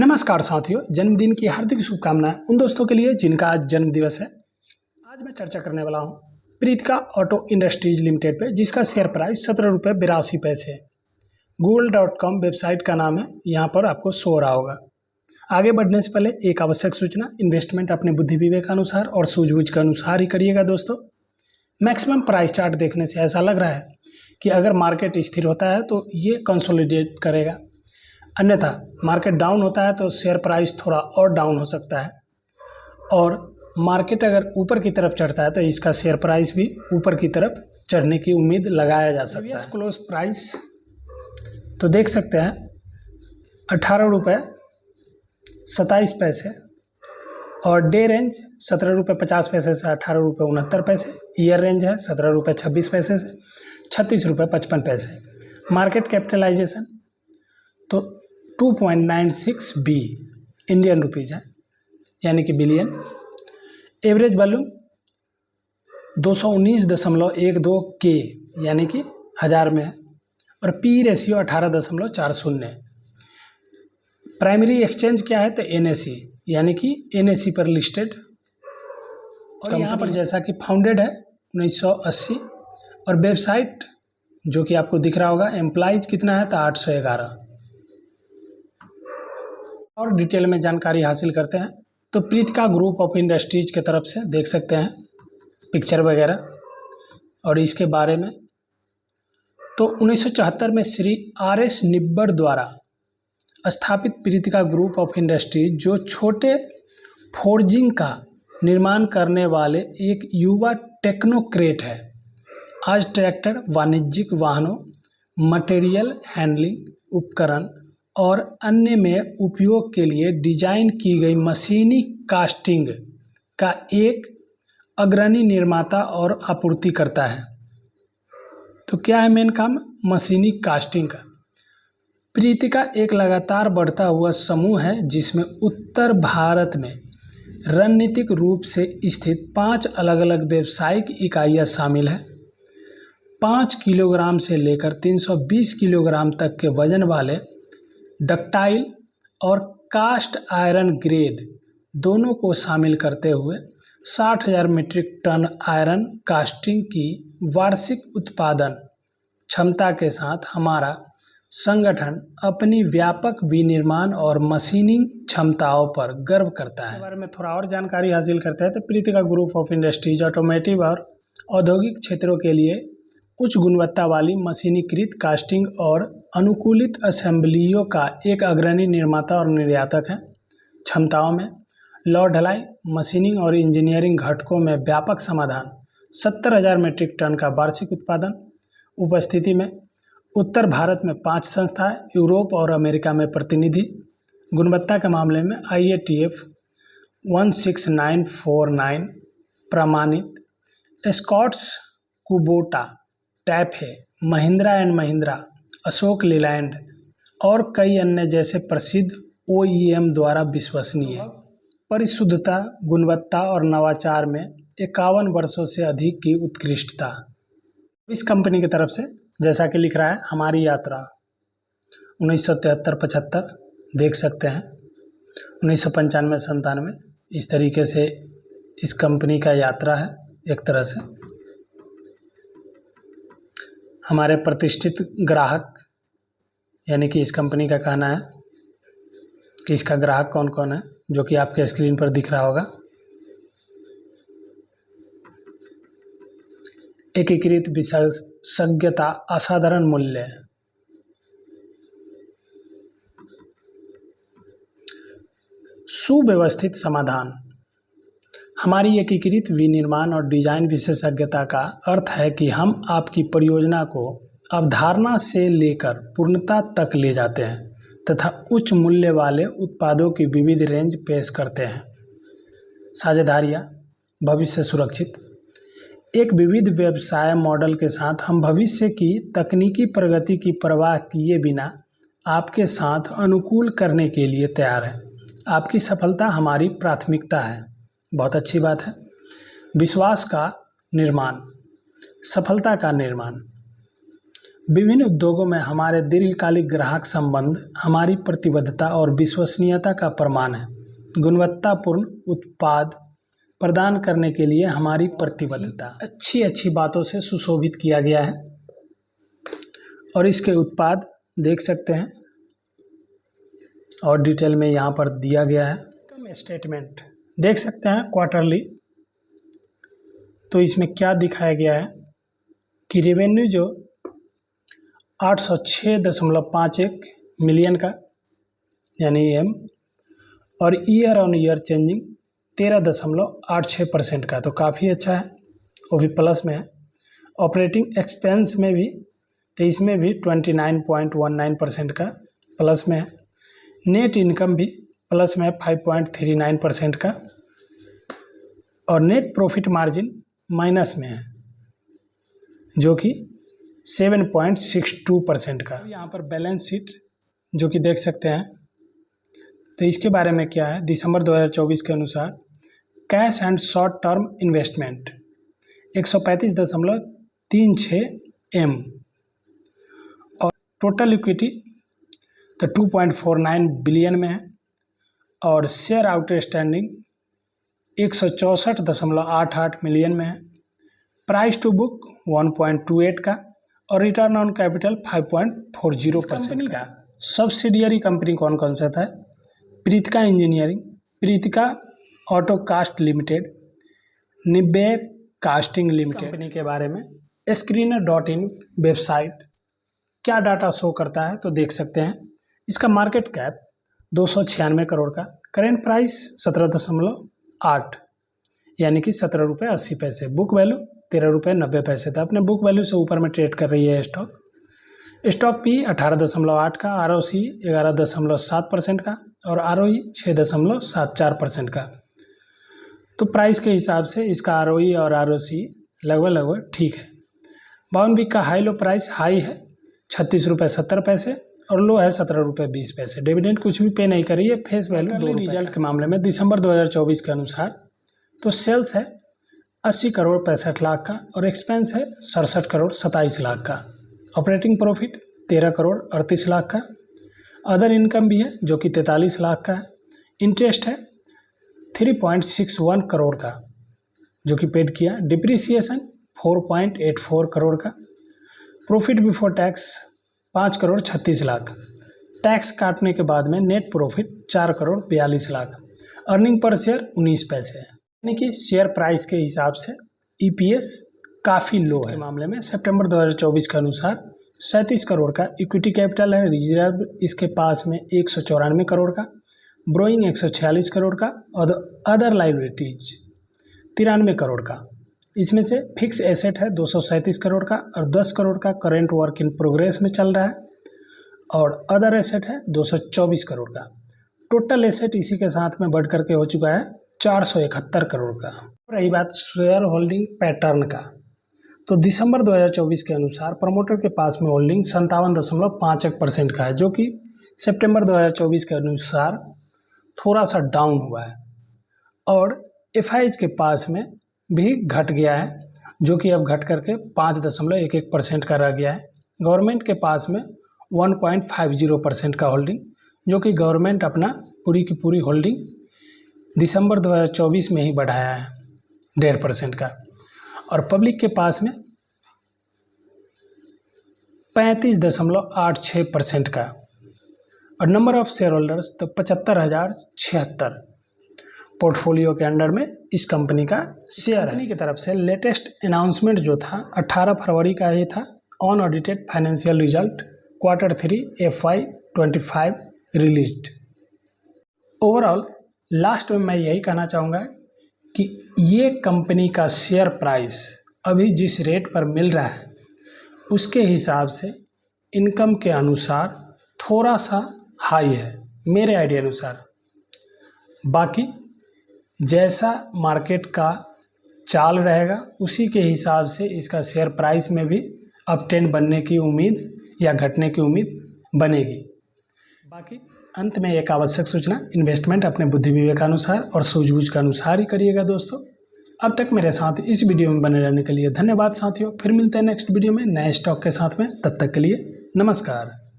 नमस्कार साथियों, जन्मदिन की हार्दिक शुभकामनाएं उन दोस्तों के लिए जिनका आज जन्म दिवस है। आज मैं चर्चा करने वाला हूं प्रीतिका ऑटो इंडस्ट्रीज लिमिटेड पे, जिसका शेयर प्राइस 17 रुपये 82 पैसे है। google.com वेबसाइट का नाम है, यहाँ पर आपको शो हो रहा होगा। आगे बढ़ने से पहले एक आवश्यक सूचना, इन्वेस्टमेंट अपने बुद्धि विवेक अनुसार और सूझबूझ के अनुसार ही करिएगा दोस्तों। मैक्सिमम प्राइस चार्ट देखने से ऐसा लग रहा है कि अगर मार्केट स्थिर होता है तो ये कंसोलिडेट करेगा, अन्यथा मार्केट डाउन होता है तो शेयर प्राइस थोड़ा और डाउन हो सकता है, और मार्केट अगर ऊपर की तरफ चढ़ता है तो इसका शेयर प्राइस भी ऊपर की तरफ चढ़ने की उम्मीद लगाया जा सकता है। क्लोज प्राइस तो देख सकते हैं 18 रुपये 27 पैसे, और डे रेंज 17 रुपये 50 पैसे से 18 रुपये 69 पैसे। ईयर रेंज है 17 रुपये 26 पैसे से 36 रुपये 55 पैसे। मार्केट कैपिटलाइजेशन तो 2.96 बी इंडियन रुपीज़ है, यानी कि बिलियन। एवरेज वॉल्यूम 219.12 के यानी कि हज़ार में है, और पी रेशियो 18.40 है। प्राइमरी एक्सचेंज क्या है तो NSE, यानी कि NSE पर लिस्टेड। और यहाँ पर जैसा कि फाउंडेड है 1980, और वेबसाइट जो कि आपको दिख रहा होगा, एम्प्लॉइज कितना है तो 811। और डिटेल में जानकारी हासिल करते हैं तो प्रीतिका ग्रुप ऑफ इंडस्ट्रीज के तरफ से देख सकते हैं पिक्चर वगैरह और इसके बारे में। तो 1974 में श्री RS निब्बड़ द्वारा स्थापित प्रीतिका ग्रुप ऑफ इंडस्ट्रीज, जो छोटे फोर्जिंग का निर्माण करने वाले एक युवा टेक्नोक्रेट है, आज ट्रैक्टर, वाणिज्यिक वाहनों, मटेरियल हैंडलिंग उपकरण और अन्य में उपयोग के लिए डिजाइन की गई मशीनी कास्टिंग का एक अग्रणी निर्माता और आपूर्तिकर्ता है। तो क्या है मेन काम? मशीनी कास्टिंग का। प्रीतिका एक लगातार बढ़ता हुआ समूह है जिसमें उत्तर भारत में रणनीतिक रूप से स्थित 5 अलग अलग व्यावसायिक इकाइयाँ शामिल हैं। 5 किलोग्राम से लेकर 320 किलोग्राम तक के वजन वाले डक्टाइल और कास्ट आयरन ग्रेड दोनों को शामिल करते हुए 60,000 मीट्रिक टन आयरन कास्टिंग की वार्षिक उत्पादन क्षमता के साथ हमारा संगठन अपनी व्यापक विनिर्माण और मशीनिंग क्षमताओं पर गर्व करता है। इस बारे में थोड़ा और जानकारी हासिल करते हैं तो Pritika group of industries automotive और औद्योगिक क्षेत्रों के लिए उच्च गुणवत्ता वाली मशीनीकृत कास्टिंग और अनुकूलित असेंबलियों का एक अग्रणी निर्माता और निर्यातक है। क्षमताओं में लौ ढलाई, मशीनिंग और इंजीनियरिंग घटकों में व्यापक समाधान, 70,000 मीट्रिक टन का वार्षिक उत्पादन। उपस्थिति में उत्तर भारत में 5 संस्थाएं, यूरोप और अमेरिका में प्रतिनिधि। गुणवत्ता के मामले में IATF 16949 प्रमाणित, Escorts Kubota, TAFE, Mahindra and Mahindra, Ashok Leyland और कई अन्य जैसे प्रसिद्ध OEM द्वारा विश्वसनीय है। परिशुद्धता, गुणवत्ता और नवाचार में 51 वर्षों से अधिक की उत्कृष्टता। इस कंपनी की तरफ से जैसा कि लिख रहा है, हमारी यात्रा 1973-75 देख सकते हैं, 1995-97 इस तरीके से इस कंपनी का यात्रा है। एक तरह से हमारे प्रतिष्ठित ग्राहक, यानी कि इस कंपनी का कहना है कि इसका ग्राहक कौन कौन है, जो कि आपके स्क्रीन पर दिख रहा होगा। एकीकृत विशेषज्ञता, असाधारण मूल्य, सुव्यवस्थित समाधान। हमारी एकीकृत विनिर्माण और डिजाइन विशेषज्ञता का अर्थ है कि हम आपकी परियोजना को अवधारणा से लेकर पूर्णता तक ले जाते हैं तथा उच्च मूल्य वाले उत्पादों की विविध रेंज पेश करते हैं। साझेदारियाँ, भविष्य सुरक्षित। एक विविध व्यवसाय मॉडल के साथ हम भविष्य की तकनीकी प्रगति की परवाह किए बिना आपके साथ अनुकूल करने के लिए तैयार हैं। आपकी सफलता हमारी प्राथमिकता है। बहुत अच्छी बात है। विश्वास का निर्माण, सफलता का निर्माण। विभिन्न उद्योगों में हमारे दीर्घकालिक ग्राहक संबंध हमारी प्रतिबद्धता और विश्वसनीयता का प्रमाण है। गुणवत्तापूर्ण उत्पाद प्रदान करने के लिए हमारी प्रतिबद्धता अच्छी अच्छी बातों से सुशोभित किया गया है और इसके उत्पाद देख सकते हैं और डिटेल में यहाँ पर दिया गया है। इनकम स्टेटमेंट देख सकते हैं क्वार्टरली। तो इसमें क्या दिखाया गया है कि रेवेन्यू जो 806.51 मिलियन का यानी एम और ईयर ऑन ईयर चेंजिंग 13.86% का, तो काफ़ी अच्छा है, वो भी प्लस में है। ऑपरेटिंग एक्सपेंस में भी तो इसमें भी 29.19% का प्लस में है। नेट इनकम भी प्लस में है 5.39% का और नेट प्रॉफिट मार्जिन माइनस में है जो कि 7.62% का। यहाँ पर बैलेंस शीट जो कि देख सकते हैं, तो इसके बारे में क्या है, दिसंबर 2024 के अनुसार cash and short term investment 135.36 M और टोटल इक्विटी तो 2.49 बिलियन में है और शेयर आउटस्टैंडिंग 164.88 मिलियन में है। प्राइस टू बुक 1.28 का और रिटर्न ऑन कैपिटल 5.40% का। सब्सिडियरी कंपनी कौन कौन सा था? Pritika engineering, Pritika auto cast limited, निब्बेर कास्टिंग लिमिटेड। कंपनी के बारे में screener.in वेबसाइट क्या डाटा शो करता है तो देख सकते हैं। इसका मार्केट कैप 296 करोड़ का, करेंट प्राइस 17.8 यानी कि 17 रुपये 80 पैसे, बुक वैल्यू 13 रुपये 90 पैसे था। अपने बुक वैल्यू से ऊपर में ट्रेड कर रही है स्टॉक पी 18.8 का, ROC 11.7% का और ROE 6.74% का। तो प्राइस के हिसाब से इसका ROE और ROC लगभग ठीक है। बावन वीक का हाई लो प्राइस, हाई है 36 रुपये 70 पैसे और लो है 17 रुपये 20 पैसे। डिविडेंड कुछ भी पे नहीं कर रही है, फेस वैल्यू 2 रिजल्ट के मामले में दिसंबर 2024 के अनुसार तो सेल्स है 80 करोड़ 65 लाख का और एक्सपेंस है 67 करोड़ 27 लाख का। ऑपरेटिंग प्रॉफिट 13 करोड़ 38 लाख का। अदर इनकम भी है जो कि 43 लाख का है। इंटरेस्ट है 3.61 करोड़ का जो कि पेड किया। डिप्रिसिएशन 4.84 करोड़ का। Profit before tax 5 crore 36 lakh. Tax काटने के बाद में net profit 4 crore 42 lakh. Earning per share 19 पैसे है, यानी कि शेयर प्राइस के हिसाब से EPS काफ़ी लो है। मामले में सितंबर 2024 के अनुसार 37 करोड़ का इक्विटी कैपिटल है। रिजर्व इसके पास में 194 करोड़ का, ब्रोइंग 146 करोड़ का और अदर लाइबिलिटीज 93 करोड़ का। इसमें से फिक्स एसेट है 237 करोड़ का और 10 करोड़ का करेंट वर्क इन प्रोग्रेस में चल रहा है और अदर एसेट है 224 करोड़ का। टोटल एसेट इसी के साथ में बढ़ करके हो चुका है 471 करोड़ का। रही बात शेयर होल्डिंग पैटर्न का, तो दिसंबर 2024 के अनुसार प्रमोटर के पास में होल्डिंग 57.51% का है जो कि सितंबर 2024 के अनुसार थोड़ा सा डाउन हुआ है और FIs के पास में भी घट गया है जो कि अब घट करके 5.11% का रह गया है। गवर्नमेंट के पास में 1.50% का होल्डिंग जो कि गवर्नमेंट अपना पूरी की पूरी होल्डिंग दिसंबर 2024 में ही बढ़ाया है 1.5% का और पब्लिक के पास में 35.86% का और नंबर ऑफ शेयर होल्डर्स तो 75,076 पोर्टफोलियो के अंडर में इस कंपनी का शेयर है। कंपनी की तरफ से लेटेस्ट अनाउंसमेंट जो था 18 फरवरी का ही था, on audited financial result Q3 FY25 released. Overall last में मैं यही कहना चाहूँगा कि ये कंपनी का शेयर प्राइस अभी जिस रेट पर मिल रहा है उसके हिसाब से इनकम के अनुसार थोड़ा सा हाई है मेरे आइडिया अनुसार। बाकी जैसा मार्केट का चाल रहेगा उसी के हिसाब से इसका शेयर प्राइस में भी अप ट्रेंड बनने की उम्मीद या घटने की उम्मीद बनेगी। बाकी अंत में एक आवश्यक सूचना, इन्वेस्टमेंट अपने बुद्धि विवेक अनुसार और सूझबूझ के अनुसार ही करिएगा दोस्तों। अब तक मेरे साथ इस वीडियो में बने रहने के लिए धन्यवाद साथियों। फिर मिलते हैं नेक्स्ट वीडियो में नए स्टॉक के साथ में। तब तक के लिए नमस्कार।